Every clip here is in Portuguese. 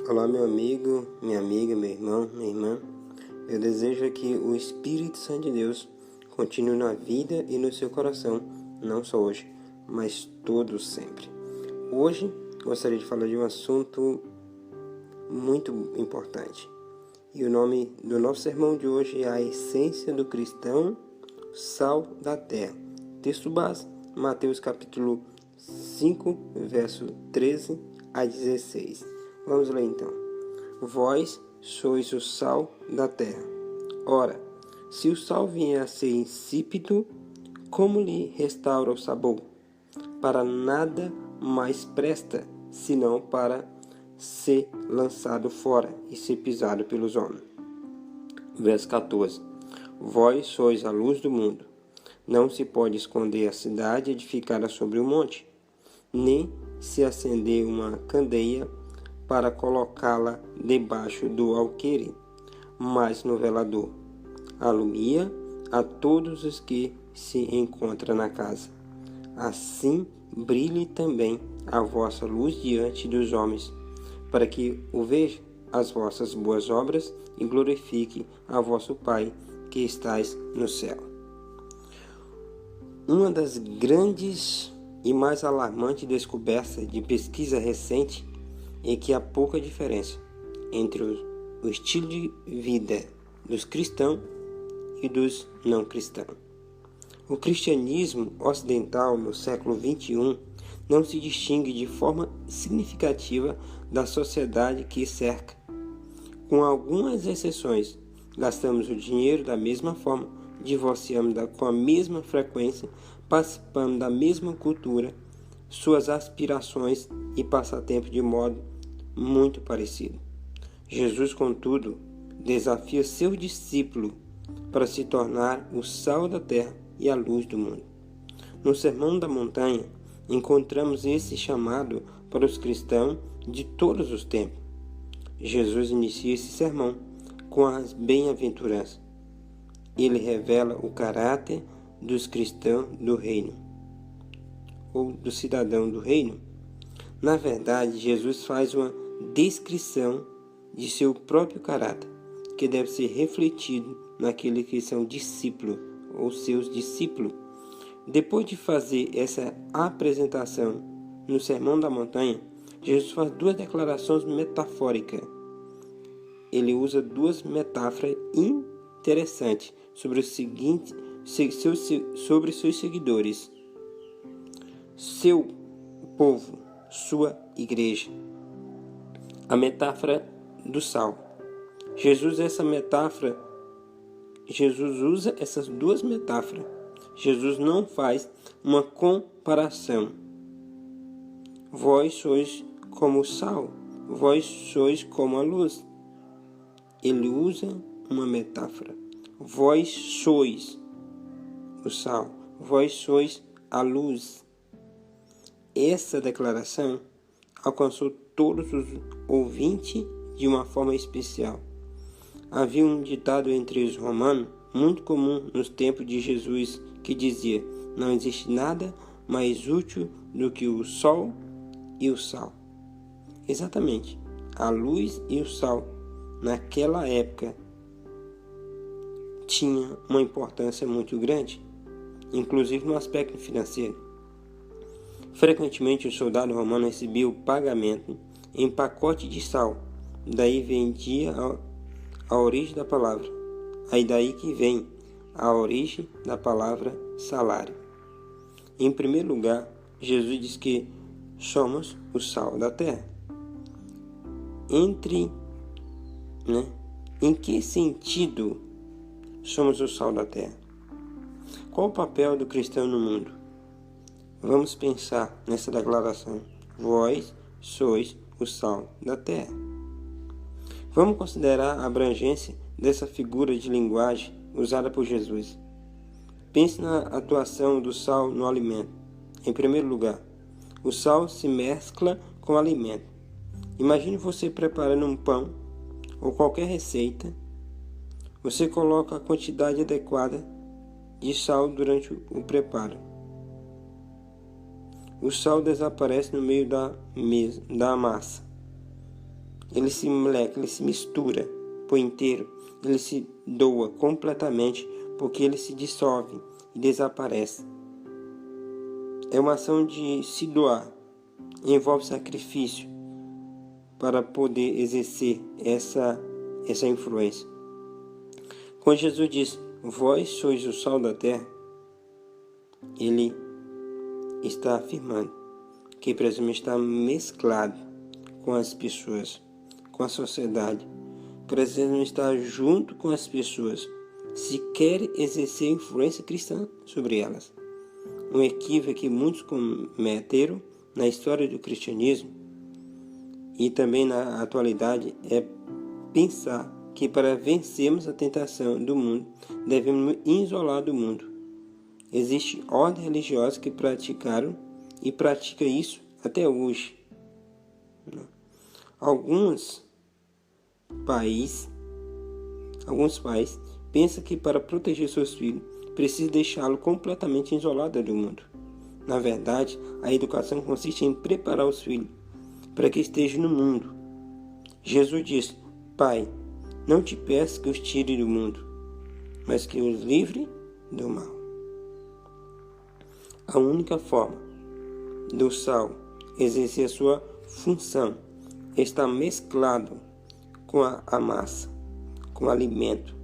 Olá, meu amigo, minha amiga, meu irmão, minha irmã. Eu desejo que o Espírito Santo de Deus continue na vida e no seu coração, não só hoje, mas todo sempre. Hoje, gostaria de falar de um assunto muito importante. E o nome do nosso sermão de hoje é a essência do cristão, sal da terra. Texto base, Mateus capítulo 5, verso 13 a 16. Vamos ler então. Vós sois o sal da terra. Ora, se o sal vier a ser insípido, como lhe restaura o sabor? Para nada mais presta, senão para ser lançado fora e ser pisado pelos homens. Verso 14. Vós sois a luz do mundo. Não se pode esconder a cidade edificada sobre o monte, nem se acender uma candeia para colocá-la debaixo do alqueire, mas no velador. Alumia a todos os que se encontram na casa. Assim brilhe também a vossa luz diante dos homens, para que o vejam as vossas boas obras e glorifique a vosso Pai que estais no céu. Uma das grandes e mais alarmantes descobertas de pesquisa recente é que há pouca diferença entre o estilo de vida dos cristãos e dos não cristãos. O cristianismo ocidental no século XXI não se distingue de forma significativa da sociedade que cerca. Com algumas exceções, gastamos o dinheiro da mesma forma, divorciamos com a mesma frequência, participamos da mesma cultura, suas aspirações e passatempos de modo muito parecido. Jesus, contudo, desafia seu discípulo para se tornar o sal da terra e a luz do mundo. No Sermão da Montanha, encontramos esse chamado para os cristãos de todos os tempos. Jesus inicia esse sermão com as bem-aventuranças. Ele revela o caráter dos cristãos do reino, ou do cidadão do reino. Na verdade, Jesus faz uma descrição de seu próprio caráter, que deve ser refletido naqueles que são discípulos ou seus discípulos. Depois de fazer essa apresentação no Sermão da Montanha, Jesus faz duas declarações metafóricas. Ele usa duas metáforas interessantes sobre sobre seus seguidores, seu povo, sua igreja. A metáfora do sal. Jesus usa essas duas metáforas. Jesus não faz uma comparação. Vós sois como o sal, vós sois como a luz. Ele usa uma metáfora. Vós sois o sal, vós sois a luz. Essa declaração alcançou todos os ouvintes de uma forma especial. Havia um ditado entre os romanos, muito comum nos tempos de Jesus, que dizia: não existe nada mais útil do que o sol e o sal. Exatamente, a luz e o sal, naquela época, tinha uma importância muito grande, inclusive no aspecto financeiro. Frequentemente, o soldado romano recebia o pagamento em pacote de sal. Daí vendia a origem da palavra. Aí daí que vem a origem da palavra salário. Em primeiro lugar, Jesus diz que somos o sal da terra. Em que sentido somos o sal da terra? Qual o papel do cristão no mundo? Vamos pensar nessa declaração. Vós sois o sal da terra. Vamos considerar a abrangência dessa figura de linguagem usada por Jesus. Pense na atuação do sal no alimento. Em primeiro lugar, o sal se mescla com o alimento. Imagine você preparando um pão ou qualquer receita. Você coloca a quantidade adequada de sal durante o preparo. O sal desaparece no meio da massa. ele se moleca, ele se mistura por inteiro, ele se doa completamente, porque ele se dissolve e desaparece. É uma ação de se doar, envolve sacrifício para poder exercer essa influência. Quando Jesus diz, vós sois o sal da terra, ele está afirmando que precisamos estar mesclado com as pessoas, com a sociedade. Precisamos estar junto com as pessoas, se quer exercer influência cristã sobre elas. Um equívoco que muitos cometeram na história do cristianismo e também na atualidade é pensar que para vencermos a tentação do mundo, devemos nos isolar do mundo. Existe ordem religiosa que praticaram e pratica isso até hoje. Alguns pais pensam que para proteger seus filhos, precisa deixá-lo completamente isolado do mundo. Na verdade, a educação consiste em preparar os filhos para que estejam no mundo. Jesus disse, Pai, não te peço que os tire do mundo, mas que os livre do mal. A única forma do sal exercer a sua função está mesclado com a massa, com o alimento.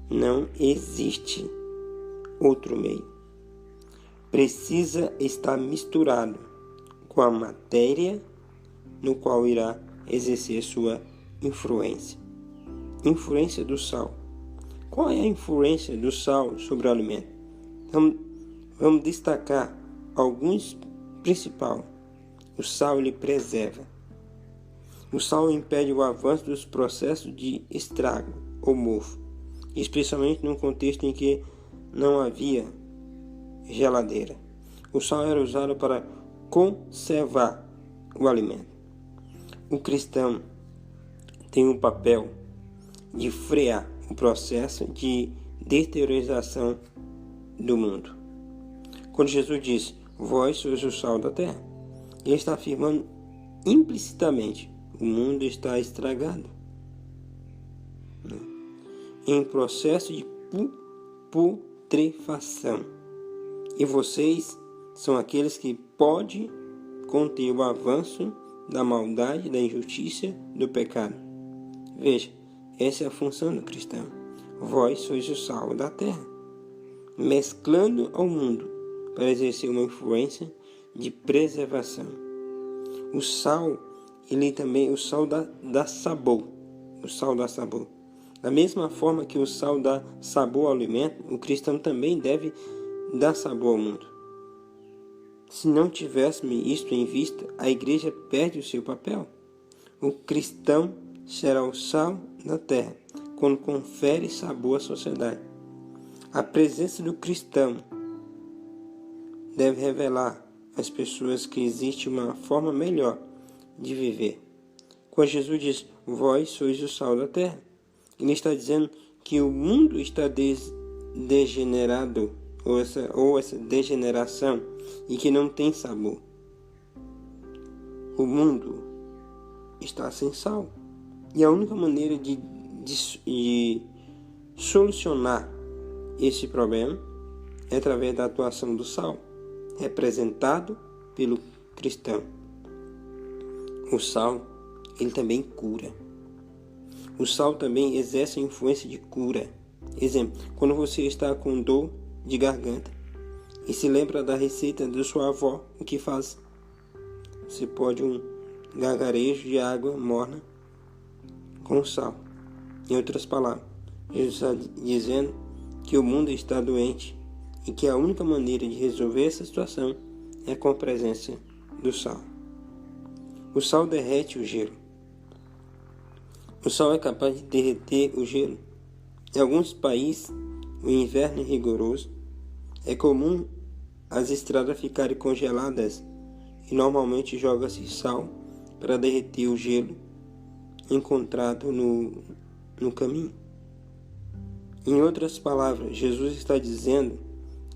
Não existe outro meio. Precisa estar misturado com a matéria no qual irá exercer sua influência. Influência do sal. Qual é a influência do sal sobre o alimento? Vamos destacar alguns principais. O sal ele preserva. O sal impede o avanço dos processos de estrago ou mofo, especialmente num contexto em que não havia geladeira. O sal era usado para conservar o alimento. O cristão tem um papel de frear o processo de deteriorização do mundo. Quando Jesus diz, vós sois o sal da terra, ele está afirmando implicitamente, o mundo está estragado, em processo de putrefação. E vocês são aqueles que podem conter o avanço da maldade, da injustiça, do pecado. Veja, essa é a função do cristão. Vós sois o sal da terra, mesclando ao mundo para exercer uma influência de preservação. O sal, ele também, o sal dá sabor. O sal dá sabor. Da mesma forma que o sal dá sabor ao alimento, o cristão também deve dar sabor ao mundo. Se não tivéssemos isto em vista, a igreja perde o seu papel. O cristão será o sal da terra, quando confere sabor à sociedade. A presença do cristão deve revelar às pessoas que existe uma forma melhor de viver. Quando Jesus diz, vós sois o sal da terra, ele está dizendo que o mundo está degenerado, ou essa degeneração, e que não tem sabor. O mundo está sem sal. E a única maneira de solucionar esse problema é através da atuação do sal, representado pelo cristão. O sal, ele também cura. O sal também exerce a influência de cura. Exemplo, quando você está com dor de garganta e se lembra da receita da sua avó, o que faz? Você pode um gargarejo de água morna com sal. Em outras palavras, Jesus está dizendo que o mundo está doente e que a única maneira de resolver essa situação é com a presença do sal. O sal derrete o gelo. O sal é capaz de derreter o gelo. Em alguns países, o inverno é rigoroso. É comum as estradas ficarem congeladas e normalmente joga-se sal para derreter o gelo encontrado no caminho. Em outras palavras, Jesus está dizendo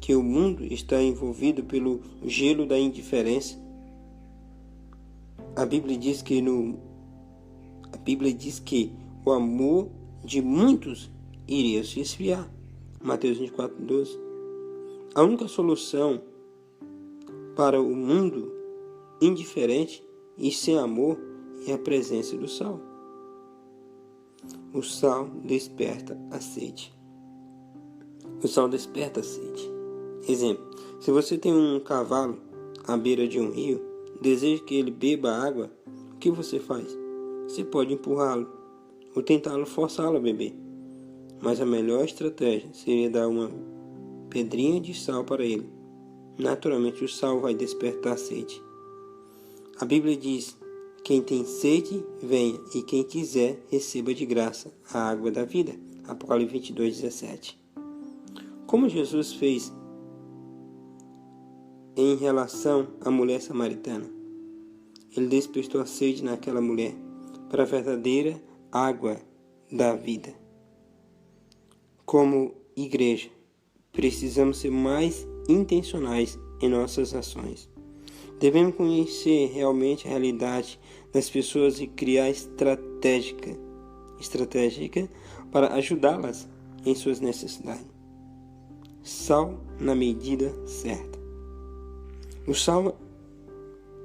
que o mundo está envolvido pelo gelo da indiferença. A Bíblia diz que a Bíblia diz que o amor de muitos iria se esfriar. Mateus 24:12. A única solução para o mundo indiferente e sem amor é a presença do sal. O sal desperta a sede. O sal desperta a sede. Exemplo: se você tem um cavalo à beira de um rio, deseja que ele beba água, o que você faz? Você pode empurrá-lo ou tentá-lo forçá-lo a beber. Mas a melhor estratégia seria dar uma pedrinha de sal para ele. Naturalmente o sal vai despertar a sede. A Bíblia diz: quem tem sede, venha, e quem quiser, receba de graça a água da vida. Apocalipse 22:17. Como Jesus fez em relação à mulher samaritana? Ele despertou a sede naquela mulher para a verdadeira água da vida. Como igreja, precisamos ser mais intencionais em nossas ações. Devemos conhecer realmente a realidade das pessoas e criar estratégia para ajudá-las em suas necessidades. Sal na medida certa. O sal,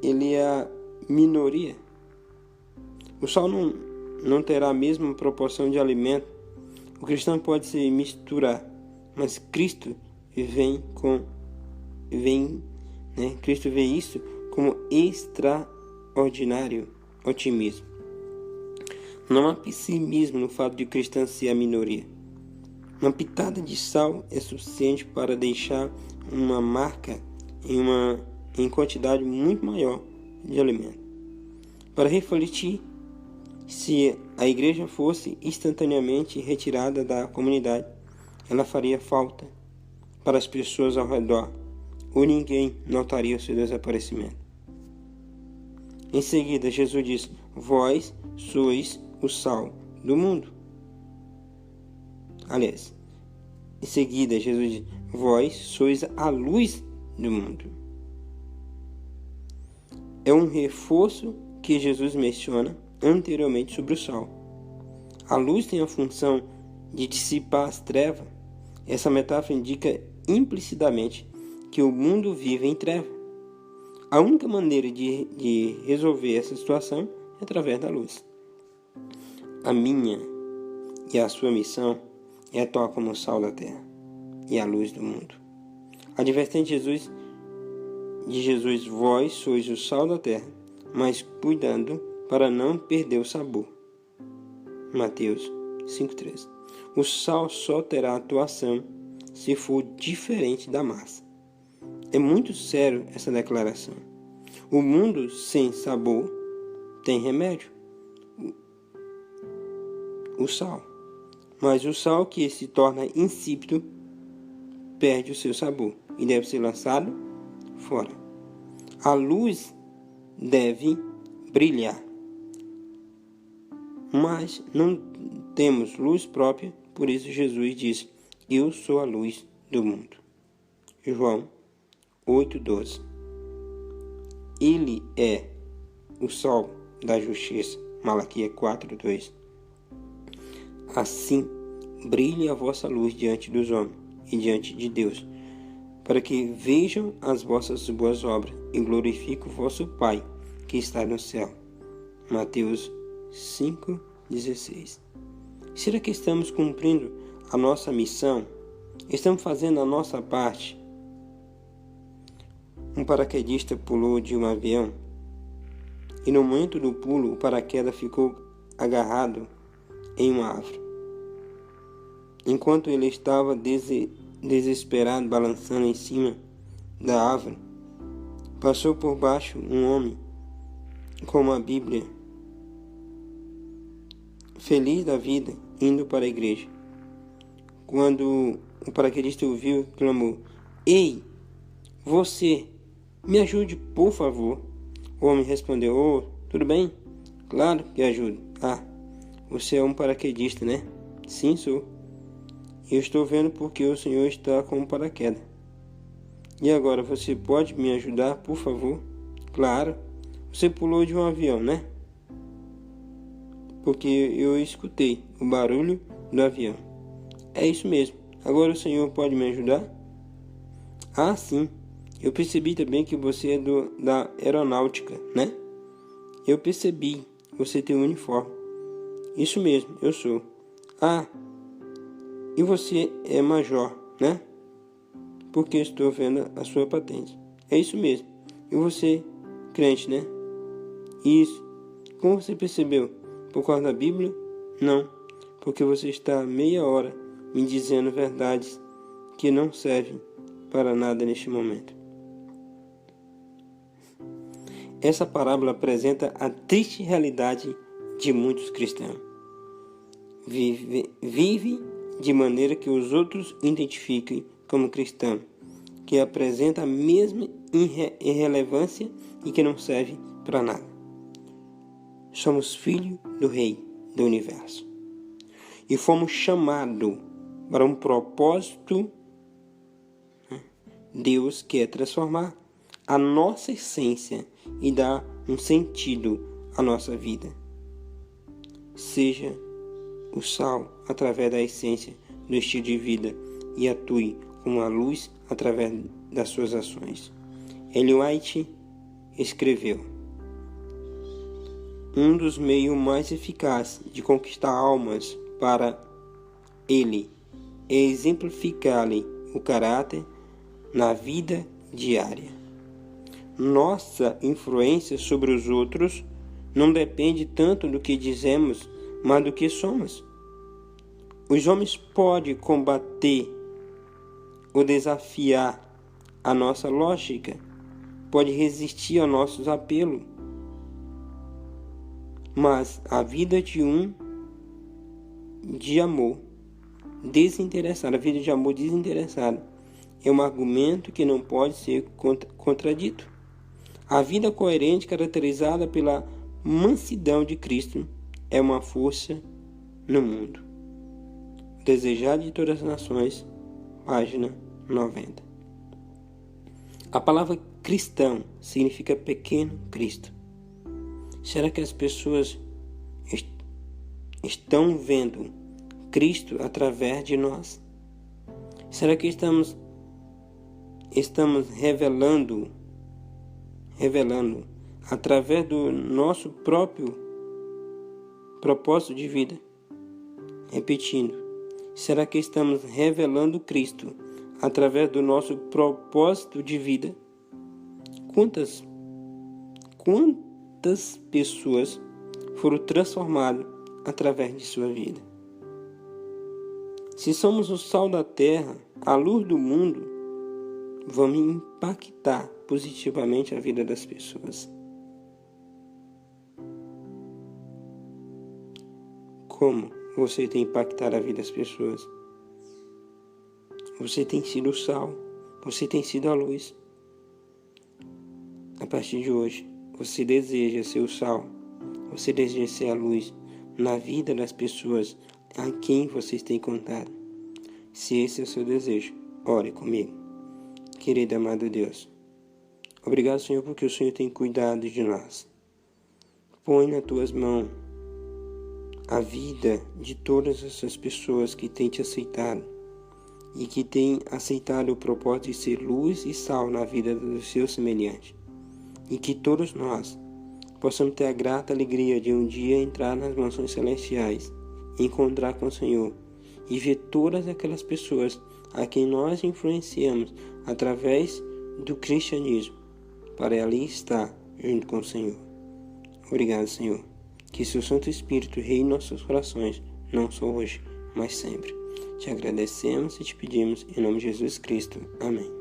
ele é a minoria. O sal não terá a mesma proporção de alimento. O cristão pode se misturar, mas Cristo Cristo vê isso como extraordinário otimismo. Não há pessimismo no fato de o cristão ser a minoria. Uma pitada de sal é suficiente para deixar uma marca em quantidade muito maior de alimento. Para refletir, se a igreja fosse instantaneamente retirada da comunidade, ela faria falta para as pessoas ao redor, ou ninguém notaria o seu desaparecimento. Em seguida, Jesus diz: vós sois o sal do mundo. Aliás, em seguida, Jesus diz: vós sois a luz do mundo. É um reforço que Jesus menciona anteriormente sobre o sal. A luz tem a função de dissipar as trevas. Essa metáfora indica implicitamente que o mundo vive em trevas. A única maneira de resolver essa situação é através da luz. A minha e a sua missão é atuar como o sal da terra e a luz do mundo. Advertente de Jesus, vós sois o sal da terra, mas cuidando para não perder o sabor. Mateus 5:13. O sal só terá atuação se for diferente da massa. É muito sério essa declaração. O mundo sem sabor tem remédio, o sal. Mas o sal que se torna insípido perde o seu sabor e deve ser lançado fora. A luz deve brilhar, mas não temos luz própria, por isso Jesus diz: eu sou a luz do mundo. João 8:12. Ele é o sol da justiça. Malaquias 4:2. Assim, brilhe a vossa luz diante dos homens e diante de Deus, para que vejam as vossas boas obras e glorifiquem o vosso Pai que está no céu. Mateus 5:16. Será que estamos cumprindo a nossa missão? Estamos fazendo a nossa parte? Um paraquedista pulou de um avião e no momento do pulo o paraquedas ficou agarrado em uma árvore. Enquanto ele estava desesperado balançando em cima da árvore, passou por baixo um homem com uma Bíblia, feliz da vida, indo para a igreja. Quando o paraquedista o viu, clamou: ei, você, me ajude, por favor. O homem respondeu: oh, tudo bem? Claro que ajudo. Ah, você é um paraquedista, né? Sim, sou. Eu estou vendo porque o senhor está com um paraquedas. E agora, você pode me ajudar, por favor? Claro. Você pulou de um avião, né? porque eu escutei o barulho do avião. É isso mesmo. Agora o senhor pode me ajudar? Ah, sim. Eu percebi também que você é da aeronáutica, né? Eu percebi. Você tem um uniforme. Isso mesmo, eu sou. Ah, e você é major, né? Porque estou vendo a sua patente. É isso mesmo. E você, crente, né? Isso. Como você percebeu? Por causa da Bíblia? Não. Porque você está meia hora me dizendo verdades que não servem para nada neste momento. Essa parábola apresenta a triste realidade de muitos cristãos. Vive de maneira que os outros identifiquem como cristão, que apresenta a mesma irrelevância e que não serve para nada. Somos filhos do Rei do Universo e fomos chamados para um propósito. Deus quer transformar a nossa essência e dar um sentido à nossa vida. Seja o sal através da essência do estilo de vida e atue como a luz através das suas ações. Ellen White escreveu: um dos meios mais eficazes de conquistar almas para ele é exemplificar-lhe o caráter na vida diária. Nossa influência sobre os outros não depende tanto do que dizemos, mas do que somos. Os homens podem combater ou desafiar a nossa lógica, podem resistir aos nossos apelos, mas a vida de amor desinteressado, a vida de amor desinteressado é um argumento que não pode ser contradito. A vida coerente, caracterizada pela mansidão de Cristo, é uma força no mundo. Desejado de todas as nações, página 90. A palavra cristão significa pequeno Cristo. Será que as pessoas estão vendo Cristo através de nós? Será que estamos revelando através do nosso próprio propósito de vida? Repetindo, será que estamos revelando Cristo através do nosso propósito de vida? Quantas pessoas foram transformadas através de sua vida? Se somos o sal da terra, a luz do mundo, vamos impactar positivamente a vida das pessoas. Como você tem impactado a vida das pessoas? Você tem sido o sal, você tem sido a luz. A partir de hoje, você deseja ser o sal, você deseja ser a luz na vida das pessoas a quem vocês têm contado. Se esse é o seu desejo, ore comigo. Querido amado Deus, obrigado, Senhor, porque o Senhor tem cuidado de nós. Põe nas tuas mãos a vida de todas essas pessoas que têm te aceitado e que têm aceitado o propósito de ser luz e sal na vida dos seus semelhantes. E que todos nós possamos ter a grata alegria de um dia entrar nas mansões celestiais, encontrar com o Senhor e ver todas aquelas pessoas a quem nós influenciamos através do cristianismo, para ali estar junto com o Senhor. Obrigado, Senhor. Que seu Santo Espírito reine em nossos corações, não só hoje, mas sempre. Te agradecemos e te pedimos em nome de Jesus Cristo. Amém.